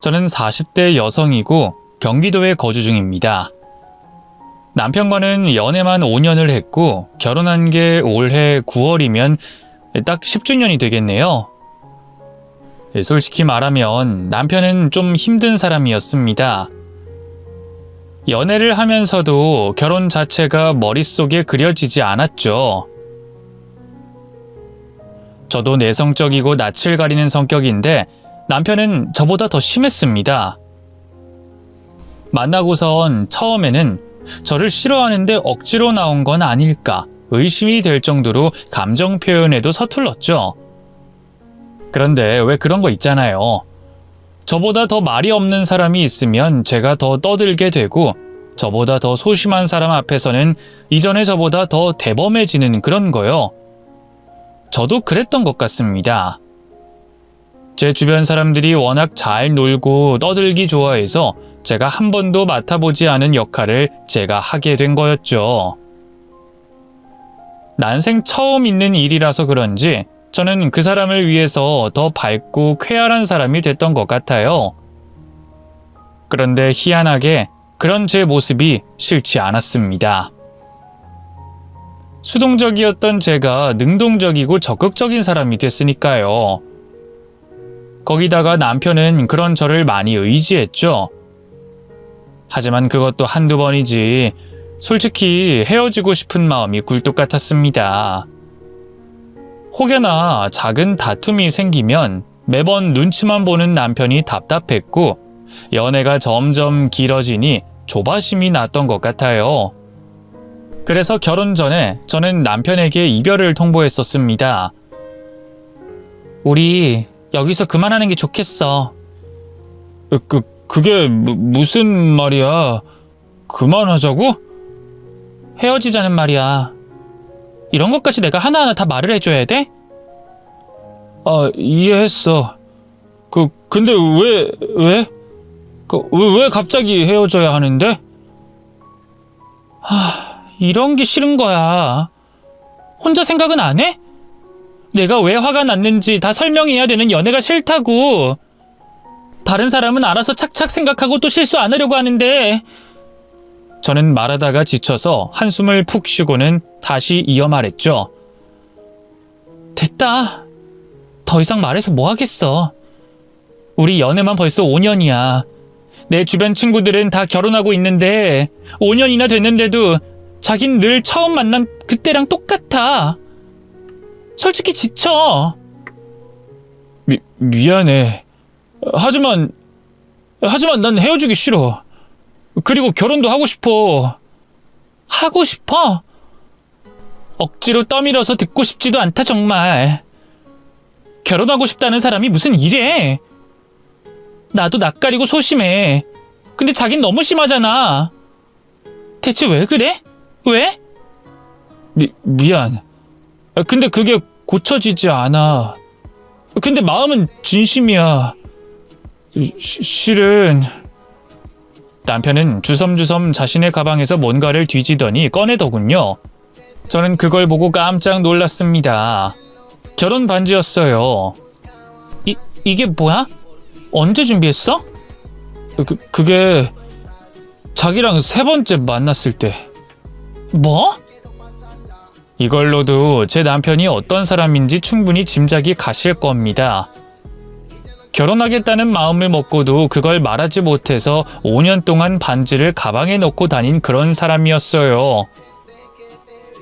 저는 40대 여성이고 경기도에 거주 중입니다. 남편과는 연애만 5년을 했고 결혼한 게 올해 9월이면 딱 10주년이 되겠네요. 솔직히 말하면 남편은 좀 힘든 사람이었습니다. 연애를 하면서도 결혼 자체가 머릿속에 그려지지 않았죠. 저도 내성적이고 낯을 가리는 성격인데 남편은 저보다 더 심했습니다. 만나고선 처음에는 저를 싫어하는데 억지로 나온 건 아닐까 의심이 될 정도로 감정 표현에도 서툴렀죠. 그런데 왜 그런 거 있잖아요. 저보다 더 말이 없는 사람이 있으면 제가 더 떠들게 되고 저보다 더 소심한 사람 앞에서는 이전에 저보다 더 대범해지는 그런 거요. 저도 그랬던 것 같습니다. 제 주변 사람들이 워낙 잘 놀고 떠들기 좋아해서 제가 한 번도 맡아보지 않은 역할을 제가 하게 된 거였죠. 난생 처음 있는 일이라서 그런지 저는 그 사람을 위해서 더 밝고 쾌활한 사람이 됐던 것 같아요. 그런데 희한하게 그런 제 모습이 싫지 않았습니다. 수동적이었던 제가 능동적이고 적극적인 사람이 됐으니까요. 거기다가 남편은 그런 저를 많이 의지했죠. 하지만 그것도 한두 번이지 솔직히 헤어지고 싶은 마음이 굴뚝 같았습니다. 혹여나 작은 다툼이 생기면 매번 눈치만 보는 남편이 답답했고 연애가 점점 길어지니 조바심이 났던 것 같아요. 그래서 결혼 전에 저는 남편에게 이별을 통보했었습니다. 우리 여기서 그만하는 게 좋겠어. 그게 무슨 말이야? 그만하자고? 헤어지자는 말이야. 이런 것까지 내가 하나하나 다 말을 해줘야 돼? 이해했어. 근데 왜? 왜 갑자기 헤어져야 하는데? 이런 게 싫은 거야. 혼자 생각은 안 해? 내가 왜 화가 났는지 다 설명해야 되는 연애가 싫다고. 다른 사람은 알아서 착착 생각하고 또 실수 안 하려고 하는데. 저는 말하다가 지쳐서 한숨을 푹 쉬고는 다시 이어 말했죠. 됐다. 더 이상 말해서 뭐 하겠어. 우리 연애만 벌써 5년이야. 내 주변 친구들은 다 결혼하고 있는데 5년이나 됐는데도 자긴 늘 처음 만난 그때랑 똑같아. 솔직히 지쳐. 미안해. 하지만 난 헤어지기 싫어. 그리고 결혼도 하고 싶어. 하고 싶어? 억지로 떠밀어서 듣고 싶지도 않다 정말. 결혼하고 싶다는 사람이 무슨 이래. 나도 낯가리고 소심해. 근데 자긴 너무 심하잖아. 대체 왜 그래? 왜? 미안. 근데 그게 고쳐지지 않아. 근데 마음은 진심이야. 실은... 남편은 주섬주섬 자신의 가방에서 뭔가를 뒤지더니 꺼내더군요. 저는 그걸 보고 깜짝 놀랐습니다. 결혼 반지였어요. 이게 뭐야? 언제 준비했어? 그게 자기랑 3번째 만났을 때. 뭐? 이걸로도 제 남편이 어떤 사람인지 충분히 짐작이 가실 겁니다. 결혼하겠다는 마음을 먹고도 그걸 말하지 못해서 5년 동안 반지를 가방에 넣고 다닌 그런 사람이었어요.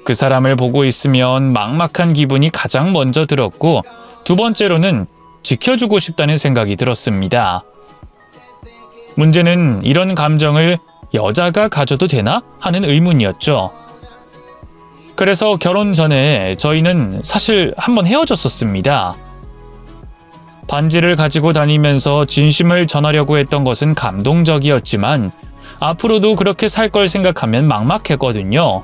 그 사람을 보고 있으면 막막한 기분이 가장 먼저 들었고 두 번째로는 지켜주고 싶다는 생각이 들었습니다. 문제는 이런 감정을 여자가 가져도 되나 하는 의문이었죠. 그래서 결혼 전에 저희는 사실 한번 헤어졌었습니다. 반지를 가지고 다니면서 진심을 전하려고 했던 것은 감동적이었지만 앞으로도 그렇게 살 걸 생각하면 막막했거든요.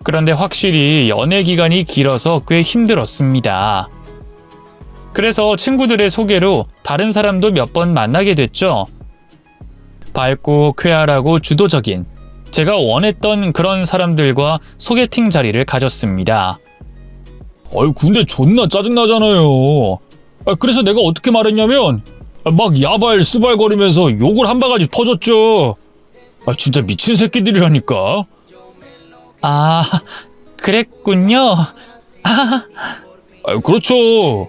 그런데 확실히 연애 기간이 길어서 꽤 힘들었습니다. 그래서 친구들의 소개로 다른 사람도 몇 번 만나게 됐죠. 밝고 쾌활하고 주도적인 제가 원했던 그런 사람들과 소개팅 자리를 가졌습니다. 근데 존나 짜증나잖아요. 그래서 내가 어떻게 말했냐면 막 야발 쓰발거리면서 욕을 한 바가지 퍼졌죠. 진짜 미친 새끼들이라니까. 아, 그랬군요. 그렇죠.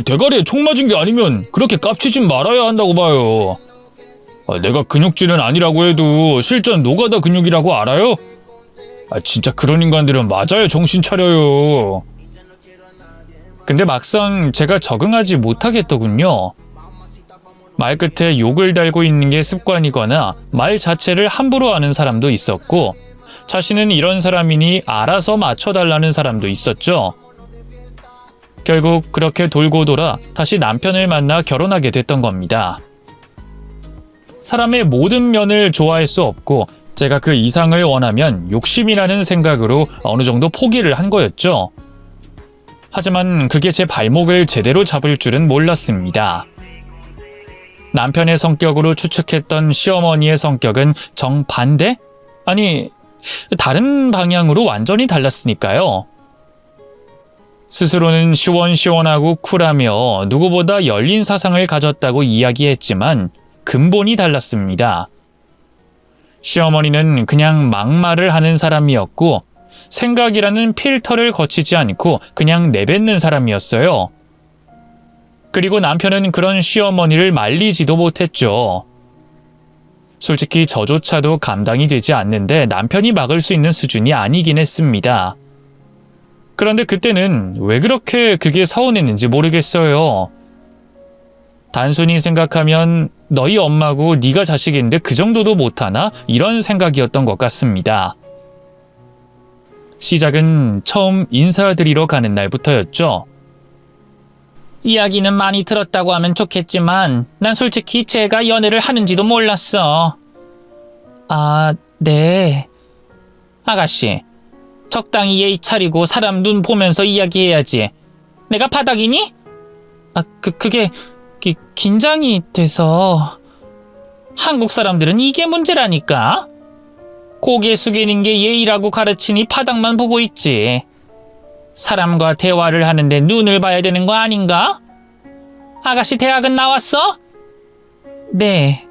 대가리에 총 맞은 게 아니면 그렇게 깝치지 말아야 한다고 봐요. 내가 근육질은 아니라고 해도 실전 노가다 근육이라고 알아요? 진짜 그런 인간들은 맞아야 정신 차려요. 근데 막상 제가 적응하지 못하겠더군요. 말끝에 욕을 달고 있는 게 습관이거나 말 자체를 함부로 하는 사람도 있었고, 자신은 이런 사람이니 알아서 맞춰달라는 사람도 있었죠. 결국 그렇게 돌고 돌아 다시 남편을 만나 결혼하게 됐던 겁니다. 사람의 모든 면을 좋아할 수 없고 제가 그 이상을 원하면 욕심이라는 생각으로 어느 정도 포기를 한 거였죠. 하지만 그게 제 발목을 제대로 잡을 줄은 몰랐습니다. 남편의 성격으로 추측했던 시어머니의 성격은 정반대? 아니, 다른 방향으로 완전히 달랐으니까요. 스스로는 시원시원하고 쿨하며 누구보다 열린 사상을 가졌다고 이야기했지만 근본이 달랐습니다. 시어머니는 그냥 막말을 하는 사람이었고 생각이라는 필터를 거치지 않고 그냥 내뱉는 사람이었어요. 그리고 남편은 그런 시어머니를 말리지도 못했죠. 솔직히 저조차도 감당이 되지 않는데 남편이 막을 수 있는 수준이 아니긴 했습니다. 그런데 그때는 왜 그렇게 그게 서운했는지 모르겠어요. 단순히 생각하면 너희 엄마고 네가 자식인데 그 정도도 못하나? 이런 생각이었던 것 같습니다. 시작은 처음 인사드리러 가는 날부터였죠. 이야기는 많이 들었다고 하면 좋겠지만 난 솔직히 제가 연애를 하는지도 몰랐어. 아, 네. 아가씨, 적당히 예의 차리고 사람 눈 보면서 이야기해야지. 내가 바닥이니? 그게 긴장이 돼서. 한국 사람들은 이게 문제라니까. 고개 숙이는 게 예의라고 가르치니 바닥만 보고 있지. 사람과 대화를 하는데 눈을 봐야 되는 거 아닌가? 아가씨 대학은 나왔어? 네.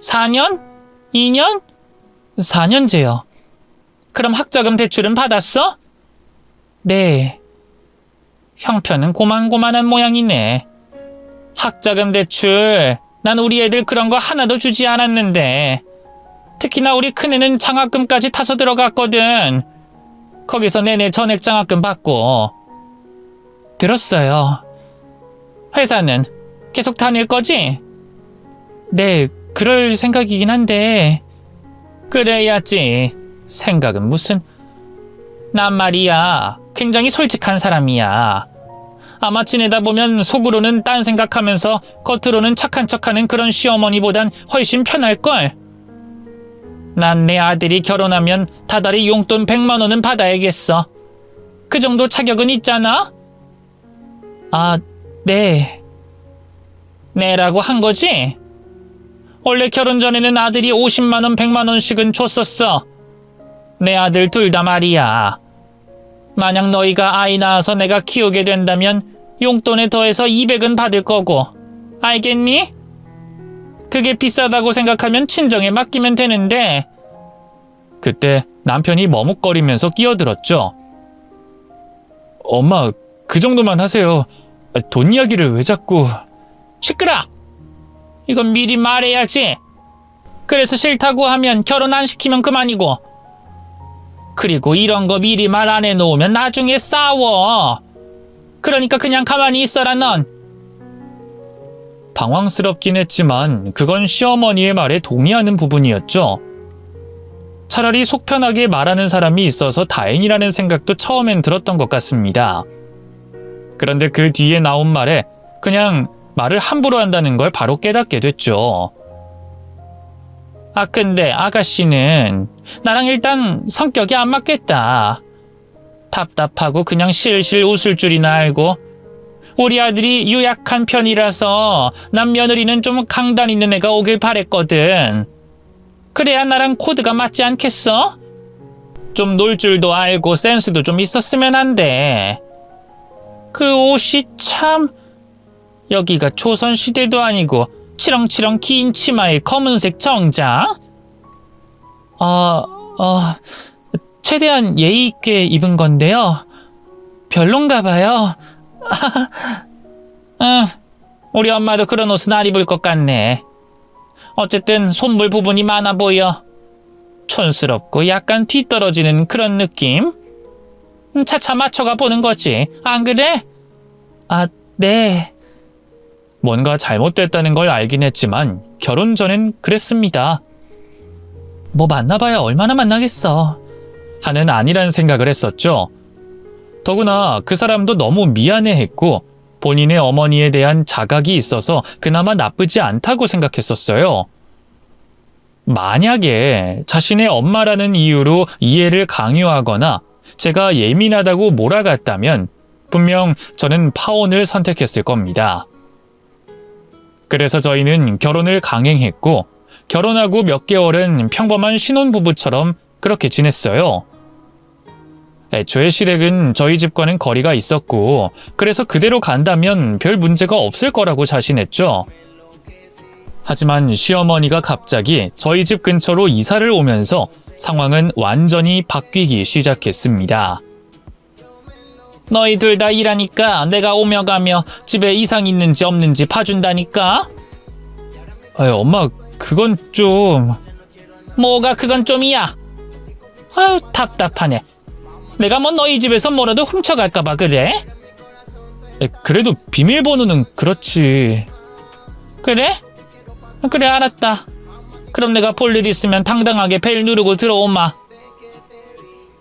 4년? 2년? 4년제요. 그럼 학자금 대출은 받았어? 네. 형편은 고만고만한 모양이네. 학자금 대출, 난 우리 애들 그런 거 하나도 주지 않았는데. 특히나 우리 큰애는 장학금까지 타서 들어갔거든. 거기서 내내 전액 장학금 받고. 들었어요. 회사는 계속 다닐 거지? 네, 그럴 생각이긴 한데. 그래야지. 생각은 무슨. 난 말이야, 굉장히 솔직한 사람이야. 아마 지내다 보면 속으로는 딴 생각하면서 겉으로는 착한 척하는 그런 시어머니보단 훨씬 편할걸. 난 내 아들이 결혼하면 다달이 용돈 100만 원은 받아야겠어. 그 정도 자격은 있잖아? 아, 네. 네라고 한 거지? 원래 결혼 전에는 아들이 50만 원, 100만 원씩은 줬었어. 내 아들 둘 다 말이야. 만약 너희가 아이 낳아서 내가 키우게 된다면 용돈에 더해서 200은 받을 거고. 알겠니? 그게 비싸다고 생각하면 친정에 맡기면 되는데. 그때 남편이 머뭇거리면서 끼어들었죠. 엄마, 그 정도만 하세요. 돈 이야기를 왜 자꾸. 시끄러! 이건 미리 말해야지. 그래서 싫다고 하면 결혼 안 시키면 그만이고. 그리고 이런 거 미리 말 안 해놓으면 나중에 싸워. 그러니까 그냥 가만히 있어라 넌. 당황스럽긴 했지만 그건 시어머니의 말에 동의하는 부분이었죠. 차라리 속 편하게 말하는 사람이 있어서 다행이라는 생각도 처음엔 들었던 것 같습니다. 그런데 그 뒤에 나온 말에 그냥 말을 함부로 한다는 걸 바로 깨닫게 됐죠. 근데 아가씨는 나랑 일단 성격이 안 맞겠다. 답답하고 그냥 실실 웃을 줄이나 알고. 우리 아들이 유약한 편이라서 난 며느리는 좀 강단 있는 애가 오길 바랬거든. 그래야 나랑 코드가 맞지 않겠어? 좀 놀 줄도 알고 센스도 좀 있었으면 한데. 그 옷이 참 여기가 조선시대도 아니고 치렁치렁 긴 치마에 검은색 정장? 최대한 예의 있게 입은 건데요. 별론가 봐요. 우리 엄마도 그런 옷은 안 입을 것 같네. 어쨌든 손물 부분이 많아 보여. 촌스럽고 약간 뒤떨어지는 그런 느낌? 차차 맞춰가 보는 거지, 안 그래? 아, 네. 뭔가 잘못됐다는 걸 알긴 했지만 결혼 전엔 그랬습니다. 뭐 만나봐야 얼마나 만나겠어 하는 아니란 생각을 했었죠. 더구나 그 사람도 너무 미안해했고 본인의 어머니에 대한 자각이 있어서 그나마 나쁘지 않다고 생각했었어요. 만약에 자신의 엄마라는 이유로 이해를 강요하거나 제가 예민하다고 몰아갔다면 분명 저는 파혼을 선택했을 겁니다. 그래서 저희는 결혼을 강행했고 결혼하고 몇 개월은 평범한 신혼부부처럼 그렇게 지냈어요. 애초에 시댁은 저희 집과는 거리가 있었고 그래서 그대로 간다면 별 문제가 없을 거라고 자신했죠. 하지만 시어머니가 갑자기 저희 집 근처로 이사를 오면서 상황은 완전히 바뀌기 시작했습니다. 너희 둘 다 일하니까 내가 오며 가며 집에 이상 있는지 없는지 봐준다니까? 엄마, 그건 좀... 뭐가 그건 좀이야? 아유, 답답하네. 내가 뭐 너희 집에서 뭐라도 훔쳐갈까봐 그래? 그래도 비밀번호는 그렇지. 그래? 그래, 알았다. 그럼 내가 볼 일 있으면 당당하게 벨 누르고 들어오마.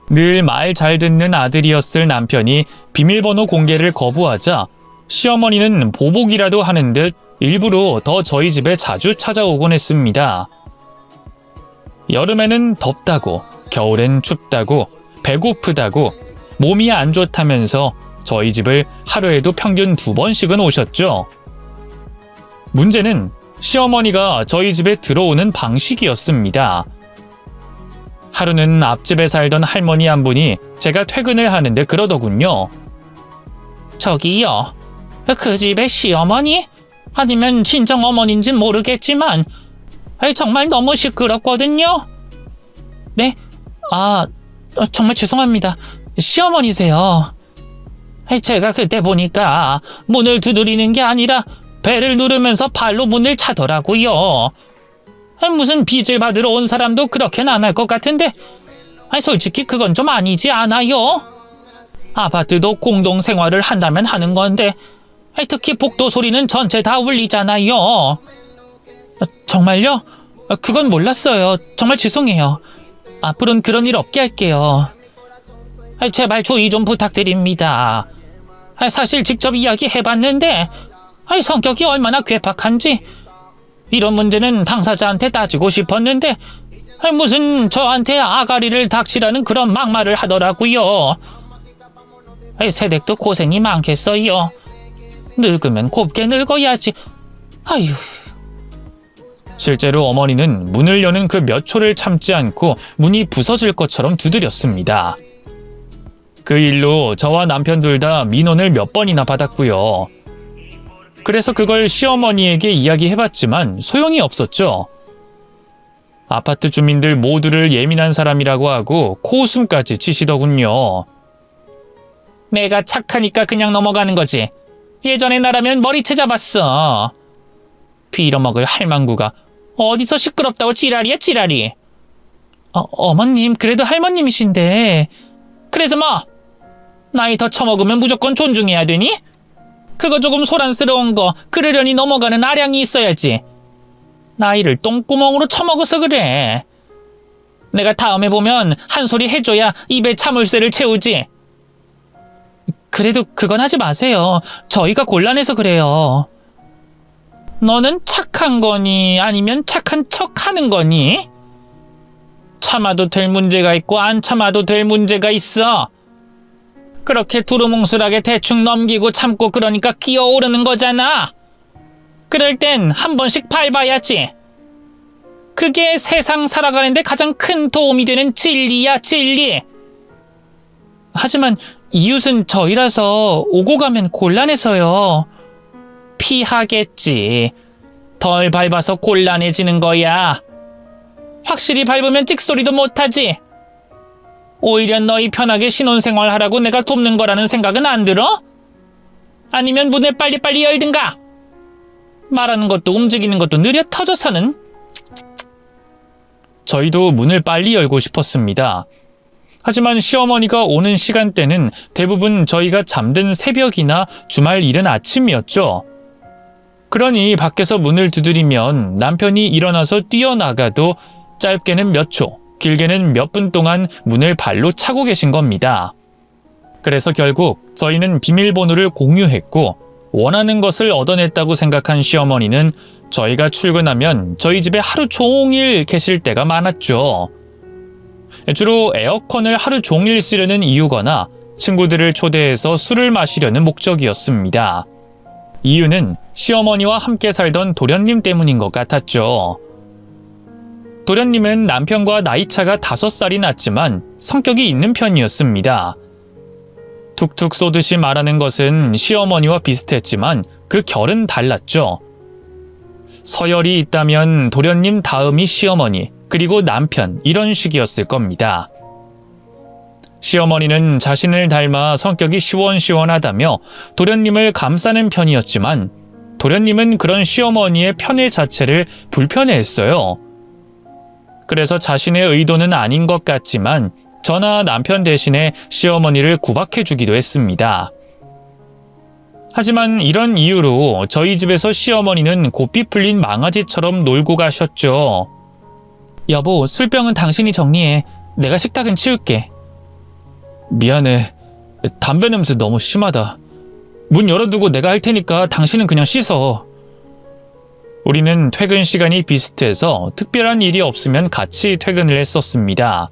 늘 말 잘 듣는 아들이었을 남편이 비밀번호 공개를 거부하자 시어머니는 보복이라도 하는 듯 일부러 더 저희 집에 자주 찾아오곤 했습니다. 여름에는 덥다고, 겨울엔 춥다고, 배고프다고, 몸이 안 좋다면서 저희 집을 하루에도 평균 2번씩은 오셨죠. 문제는 시어머니가 저희 집에 들어오는 방식이었습니다. 하루는 앞집에 살던 할머니 한 분이 제가 퇴근을 하는데 그러더군요. 저기요, 그 집의 시어머니? 아니면 친정 어머니인진 모르겠지만 정말 너무 시끄럽거든요. 네? 정말 죄송합니다. 시어머니세요. 제가 그때 보니까 문을 두드리는 게 아니라 벨을 누르면서 발로 문을 차더라고요. 무슨 빚을 받으러 온 사람도 그렇게는 안 할 것 같은데 솔직히 그건 좀 아니지 않아요? 아파트도 공동생활을 한다면 하는 건데 특히 복도 소리는 전체 다 울리잖아요. 정말요? 그건 몰랐어요. 정말 죄송해요. 앞으로는 그런 일 없게 할게요. 제발 조의 좀 부탁드립니다. 사실 직접 이야기해봤는데 성격이 얼마나 괴팍한지 이런 문제는 당사자한테 따지고 싶었는데 무슨 저한테 아가리를 닥치라는 그런 막말을 하더라고요. 새댁도 고생이 많겠어요. 늙으면 곱게 늙어야지. 아유. 실제로 어머니는 문을 여는 그 몇 초를 참지 않고 문이 부서질 것처럼 두드렸습니다. 그 일로 저와 남편 둘 다 민원을 몇 번이나 받았고요. 그래서 그걸 시어머니에게 이야기해봤지만 소용이 없었죠. 아파트 주민들 모두를 예민한 사람이라고 하고 코웃음까지 치시더군요. 내가 착하니까 그냥 넘어가는 거지. 예전에 나라면 머리채 잡았어. 빌어먹을 할망구가 어디서 시끄럽다고 지랄이야 지랄이. 어머님 그래도 할머님이신데. 그래서 뭐? 나이 더 처먹으면 무조건 존중해야 되니? 그거 조금 소란스러운 거 그러려니 넘어가는 아량이 있어야지. 나이를 똥구멍으로 처먹어서 그래. 내가 다음에 보면 한 소리 해줘야 입에 참을새를 채우지. 그래도 그건 하지 마세요. 저희가 곤란해서 그래요. 너는 착한 거니 아니면 착한 척 하는 거니? 참아도 될 문제가 있고 안 참아도 될 문제가 있어. 그렇게 두루뭉술하게 대충 넘기고 참고 그러니까 기어오르는 거잖아. 그럴 땐 한 번씩 밟아야지. 그게 세상 살아가는데 가장 큰 도움이 되는 진리야, 진리. 하지만 이웃은 저희라서 오고 가면 곤란해서요. 피하겠지. 덜 밟아서 곤란해지는 거야. 확실히 밟으면 찍소리도 못하지. 오히려 너희 편하게 신혼생활 하라고 내가 돕는 거라는 생각은 안 들어? 아니면 문을 빨리빨리 열든가. 말하는 것도 움직이는 것도 느려 터져서는. 저희도 문을 빨리 열고 싶었습니다. 하지만 시어머니가 오는 시간대는 대부분 저희가 잠든 새벽이나 주말 이른 아침이었죠. 그러니 밖에서 문을 두드리면 남편이 일어나서 뛰어나가도 짧게는 몇 초, 길게는 몇 분 동안 문을 발로 차고 계신 겁니다. 그래서 결국 저희는 비밀번호를 공유했고 원하는 것을 얻어냈다고 생각한 시어머니는 저희가 출근하면 저희 집에 하루 종일 계실 때가 많았죠. 주로 에어컨을 하루 종일 쓰려는 이유거나 친구들을 초대해서 술을 마시려는 목적이었습니다. 이유는 시어머니와 함께 살던 도련님 때문인 것 같았죠. 도련님은 남편과 나이차가 5살이 났지만 성격이 있는 편이었습니다. 툭툭 쏘듯이 말하는 것은 시어머니와 비슷했지만 그 결은 달랐죠. 서열이 있다면 도련님 다음이 시어머니, 그리고 남편 이런 식이었을 겁니다. 시어머니는 자신을 닮아 성격이 시원시원하다며 도련님을 감싸는 편이었지만 도련님은 그런 시어머니의 편애 자체를 불편해했어요. 그래서 자신의 의도는 아닌 것 같지만 저나 남편 대신에 시어머니를 구박해주기도 했습니다. 하지만 이런 이유로 저희 집에서 시어머니는 고삐 풀린 망아지처럼 놀고 가셨죠. 여보, 술병은 당신이 정리해. 내가 식탁은 치울게. 미안해. 담배 냄새 너무 심하다. 문 열어두고 내가 할 테니까 당신은 그냥 씻어. 우리는 퇴근 시간이 비슷해서 특별한 일이 없으면 같이 퇴근을 했었습니다.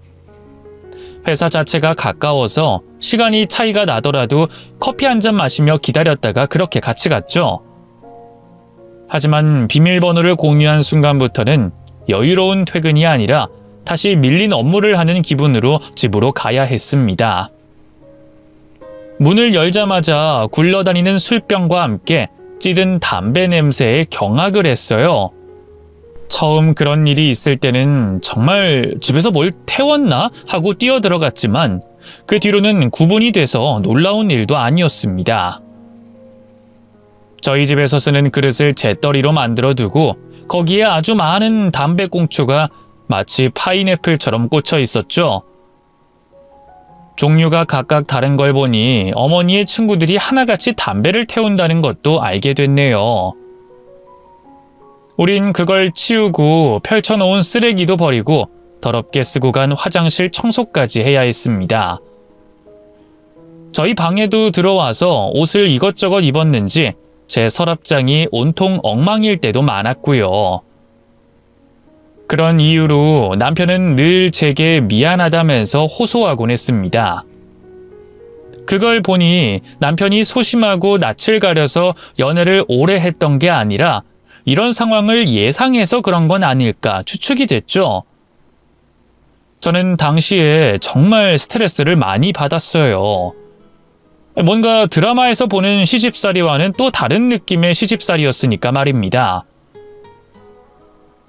회사 자체가 가까워서 시간이 차이가 나더라도 커피 한 잔 마시며 기다렸다가 그렇게 같이 갔죠. 하지만 비밀번호를 공유한 순간부터는 여유로운 퇴근이 아니라 다시 밀린 업무를 하는 기분으로 집으로 가야 했습니다. 문을 열자마자 굴러다니는 술병과 함께 찌든 담배 냄새에 경악을 했어요. 처음 그런 일이 있을 때는 정말 집에서 뭘 태웠나 하고 뛰어들어갔지만 그 뒤로는 구분이 돼서 놀라운 일도 아니었습니다. 저희 집에서 쓰는 그릇을 재떨이로 만들어두고 거기에 아주 많은 담배꽁초가 마치 파인애플처럼 꽂혀 있었죠. 종류가 각각 다른 걸 보니 어머니의 친구들이 하나같이 담배를 태운다는 것도 알게 됐네요. 우린 그걸 치우고 펼쳐놓은 쓰레기도 버리고 더럽게 쓰고 간 화장실 청소까지 해야 했습니다. 저희 방에도 들어와서 옷을 이것저것 입었는지 제 서랍장이 온통 엉망일 때도 많았고요. 그런 이유로 남편은 늘 제게 미안하다면서 호소하곤 했습니다. 그걸 보니 남편이 소심하고 낯을 가려서 연애를 오래 했던 게 아니라 이런 상황을 예상해서 그런 건 아닐까 추측이 됐죠. 저는 당시에 정말 스트레스를 많이 받았어요. 뭔가 드라마에서 보는 시집살이와는 또 다른 느낌의 시집살이였으니까 말입니다.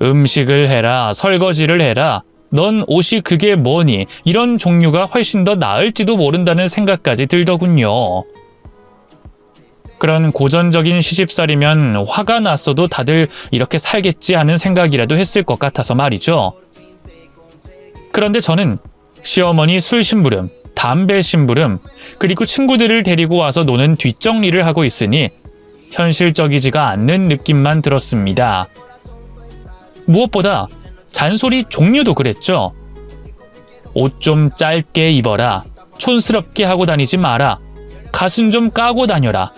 음식을 해라, 설거지를 해라, 넌 옷이 그게 뭐니, 이런 종류가 훨씬 더 나을지도 모른다는 생각까지 들더군요. 그런 고전적인 시집살이면 화가 났어도 다들 이렇게 살겠지 하는 생각이라도 했을 것 같아서 말이죠. 그런데 저는 시어머니 술 심부름, 담배 심부름, 그리고 친구들을 데리고 와서 노는 뒷정리를 하고 있으니 현실적이지가 않는 느낌만 들었습니다. 무엇보다 잔소리 종류도 그랬죠. 옷 좀 짧게 입어라, 촌스럽게 하고 다니지 마라, 가슴 좀 까고 다녀라,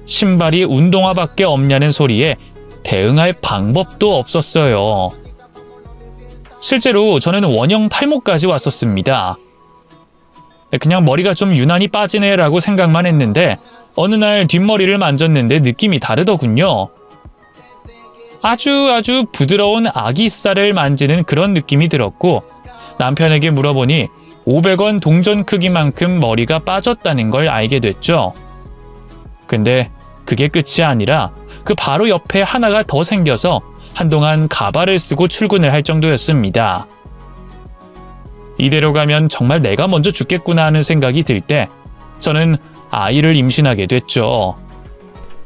신발이 운동화밖에 없냐는 소리에 대응할 방법도 없었어요. 실제로 저는 원형 탈모까지 왔었습니다. 그냥 머리가 좀 유난히 빠지네라고 생각만 했는데 어느 날 뒷머리를 만졌는데 느낌이 다르더군요. 아주 부드러운 아기살을 만지는 그런 느낌이 들었고 남편에게 물어보니 500원 동전 크기만큼 머리가 빠졌다는 걸 알게 됐죠. 근데 그게 끝이 아니라 그 바로 옆에 하나가 더 생겨서 한동안 가발을 쓰고 출근을 할 정도였습니다. 이대로 가면 정말 내가 먼저 죽겠구나 하는 생각이 들 때 저는 아이를 임신하게 됐죠.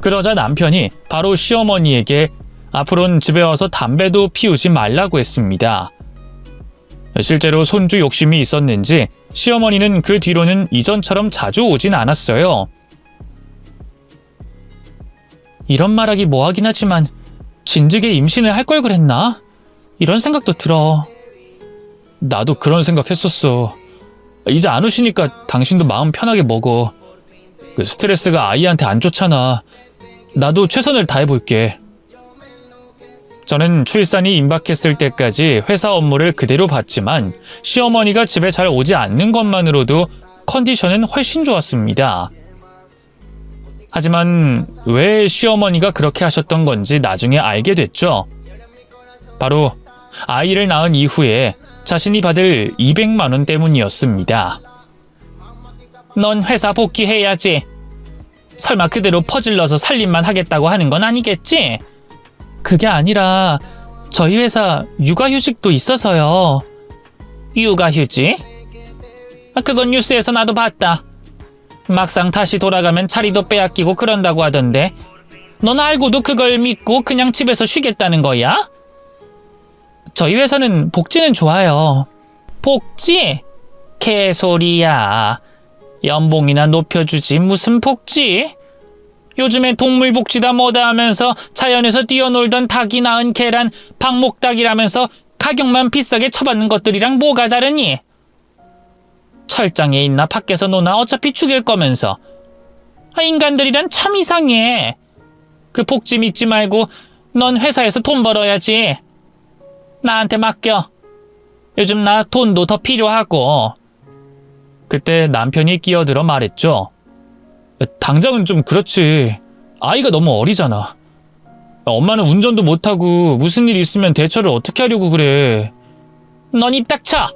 그러자 남편이 바로 시어머니에게 앞으로는 집에 와서 담배도 피우지 말라고 했습니다. 실제로 손주 욕심이 있었는지 시어머니는 그 뒤로는 이전처럼 자주 오진 않았어요. 이런 말하기 뭐하긴 하지만 진즉에 임신을 할 걸 그랬나? 이런 생각도 들어. 나도 그런 생각했었어. 이제 안 오시니까 당신도 마음 편하게 먹어. 그 스트레스가 아이한테 안 좋잖아. 나도 최선을 다해볼게. 저는 출산이 임박했을 때까지 회사 업무를 그대로 봤지만 시어머니가 집에 잘 오지 않는 것만으로도 컨디션은 훨씬 좋았습니다. 하지만 왜 시어머니가 그렇게 하셨던 건지 나중에 알게 됐죠. 바로 아이를 낳은 이후에 자신이 받을 200만 원 때문이었습니다. 넌 회사 복귀해야지. 설마 그대로 퍼질러서 살림만 하겠다고 하는 건 아니겠지? 그게 아니라 저희 회사 육아휴직도 있어서요. 육아휴직? 그건 뉴스에서 나도 봤다. 막상 다시 돌아가면 자리도 빼앗기고 그런다고 하던데 넌 알고도 그걸 믿고 그냥 집에서 쉬겠다는 거야? 저희 회사는 복지는 좋아요. 복지? 개소리야. 연봉이나 높여주지 무슨 복지? 요즘에 동물복지다 뭐다 하면서 자연에서 뛰어놀던 닭이 낳은 개란 방목닭이라면서 가격만 비싸게 쳐받는 것들이랑 뭐가 다르니? 철장에 있나 밖에서 노나 어차피 죽일 거면서. 인간들이란 참 이상해. 그 복지 믿지 말고 넌 회사에서 돈 벌어야지. 나한테 맡겨. 요즘 나 돈도 더 필요하고. 그때 남편이 끼어들어 말했죠. 당장은 좀 그렇지. 아이가 너무 어리잖아. 엄마는 운전도 못하고 무슨 일 있으면 대처를 어떻게 하려고 그래. 넌 입 닥쳐.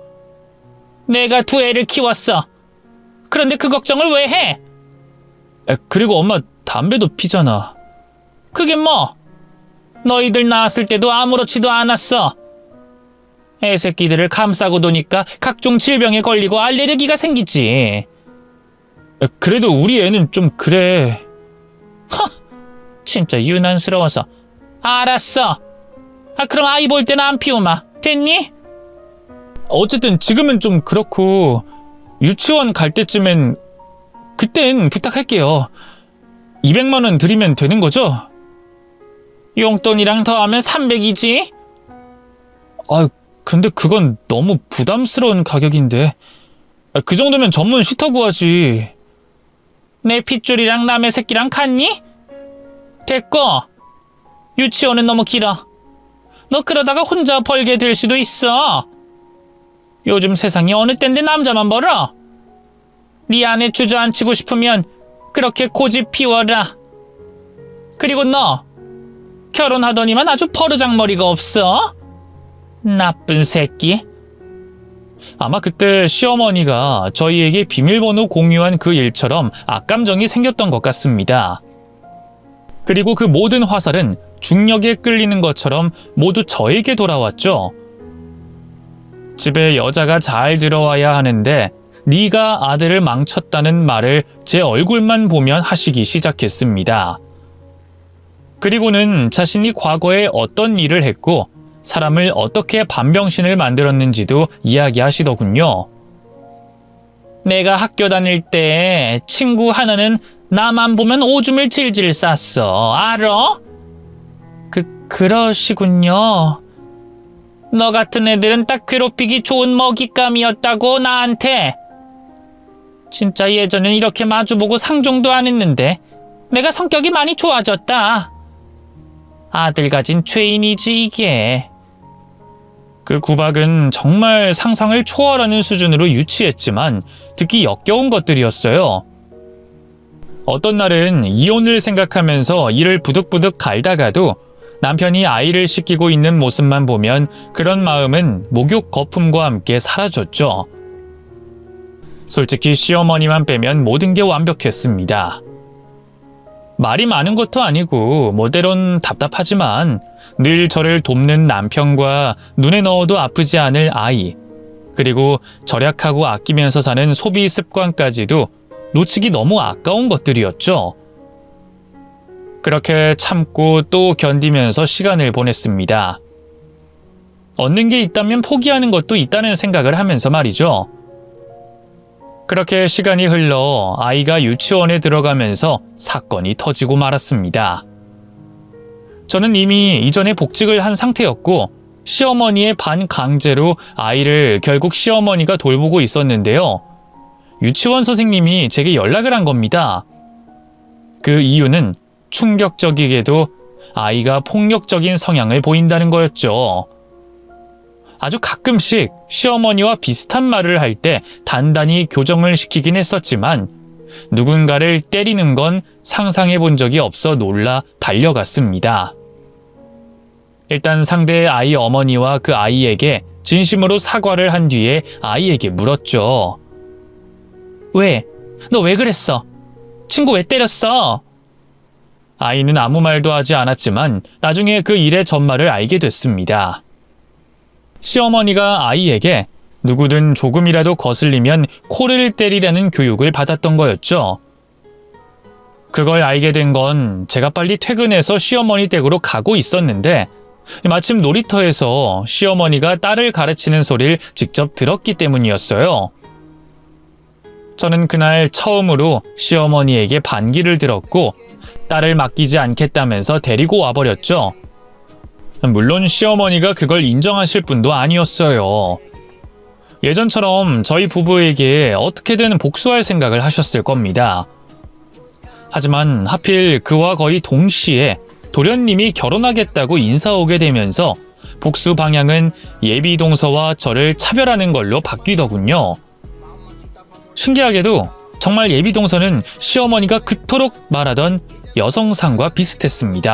내가 두 애를 키웠어. 그런데 그 걱정을 왜 해? 그리고 엄마 담배도 피잖아. 그게 뭐? 너희들 낳았을 때도 아무렇지도 않았어. 애새끼들을 감싸고 노니까 각종 질병에 걸리고 알레르기가 생기지. 그래도 우리 애는 좀 그래. 진짜 유난스러워서. 알았어. 그럼 아이 볼 때는 안 피우마. 됐니? 어쨌든 지금은 좀 그렇고 유치원 갈 때쯤엔 그땐 부탁할게요. 200만 원 드리면 되는 거죠? 용돈이랑 더하면 300이지? 근데 그건 너무 부담스러운 가격인데. 그 정도면 전문 시터 구하지. 내 핏줄이랑 남의 새끼랑 같니? 됐고. 유치원은 너무 길어. 너 그러다가 혼자 벌게 될 수도 있어. 요즘 세상이 어느 땐데 남자만 벌어. 네 안에 주저앉히고 싶으면 그렇게 고집 피워라. 그리고 너 결혼하더니만 아주 버르장머리가 없어. 나쁜 새끼. 아마 그때 시어머니가 저희에게 비밀번호 공유한 그 일처럼 악감정이 생겼던 것 같습니다. 그리고 그 모든 화살은 중력에 끌리는 것처럼 모두 저에게 돌아왔죠. 집에 여자가 잘 들어와야 하는데 네가 아들을 망쳤다는 말을 제 얼굴만 보면 하시기 시작했습니다. 그리고는 자신이 과거에 어떤 일을 했고 사람을 어떻게 반병신을 만들었는지도 이야기하시더군요. 내가 학교 다닐 때 친구 하나는 나만 보면 오줌을 질질 쌌어. 알아? 그러시군요. 너 같은 애들은 딱 괴롭히기 좋은 먹잇감이었다고 나한테. 진짜 예전엔 이렇게 마주보고 상종도 안 했는데 내가 성격이 많이 좋아졌다. 아들 가진 죄인이지 이게. 그 구박은 정말 상상을 초월하는 수준으로 유치했지만 듣기 역겨운 것들이었어요. 어떤 날은 이혼을 생각하면서 이를 부득부득 갈다가도 남편이 아이를 씻기고 있는 모습만 보면 그런 마음은 목욕 거품과 함께 사라졌죠. 솔직히 시어머니만 빼면 모든 게 완벽했습니다. 말이 많은 것도 아니고 때론 답답하지만 늘 저를 돕는 남편과 눈에 넣어도 아프지 않을 아이, 그리고 절약하고 아끼면서 사는 소비 습관까지도 놓치기 너무 아까운 것들이었죠. 그렇게 참고 또 견디면서 시간을 보냈습니다. 얻는 게 있다면 포기하는 것도 있다는 생각을 하면서 말이죠. 그렇게 시간이 흘러 아이가 유치원에 들어가면서 사건이 터지고 말았습니다. 저는 이미 이전에 복직을 한 상태였고 시어머니의 반강제로 아이를 결국 시어머니가 돌보고 있었는데요. 유치원 선생님이 제게 연락을 한 겁니다. 그 이유는 충격적이게도 아이가 폭력적인 성향을 보인다는 거였죠. 아주 가끔씩 시어머니와 비슷한 말을 할 때 단단히 교정을 시키긴 했었지만 누군가를 때리는 건 상상해 본 적이 없어 놀라 달려갔습니다. 일단 상대의 아이 어머니와 그 아이에게 진심으로 사과를 한 뒤에 아이에게 물었죠. 왜? 너 왜 그랬어? 친구 왜 때렸어? 아이는 아무 말도 하지 않았지만 나중에 그 일의 전말을 알게 됐습니다. 시어머니가 아이에게 누구든 조금이라도 거슬리면 코를 때리라는 교육을 받았던 거였죠. 그걸 알게 된 건 제가 빨리 퇴근해서 시어머니 댁으로 가고 있었는데 마침 놀이터에서 시어머니가 딸을 가르치는 소리를 직접 들었기 때문이었어요. 저는 그날 처음으로 시어머니에게 반기를 들었고 딸을 맡기지 않겠다면서 데리고 와버렸죠. 물론 시어머니가 그걸 인정하실 분도 아니었어요. 예전처럼 저희 부부에게 어떻게든 복수할 생각을 하셨을 겁니다. 하지만 하필 그와 거의 동시에 도련님이 결혼하겠다고 인사 오게 되면서 복수 방향은 예비 동서와 저를 차별하는 걸로 바뀌더군요. 신기하게도 정말 예비 동서는 시어머니가 그토록 말하던 여성상과 비슷했습니다.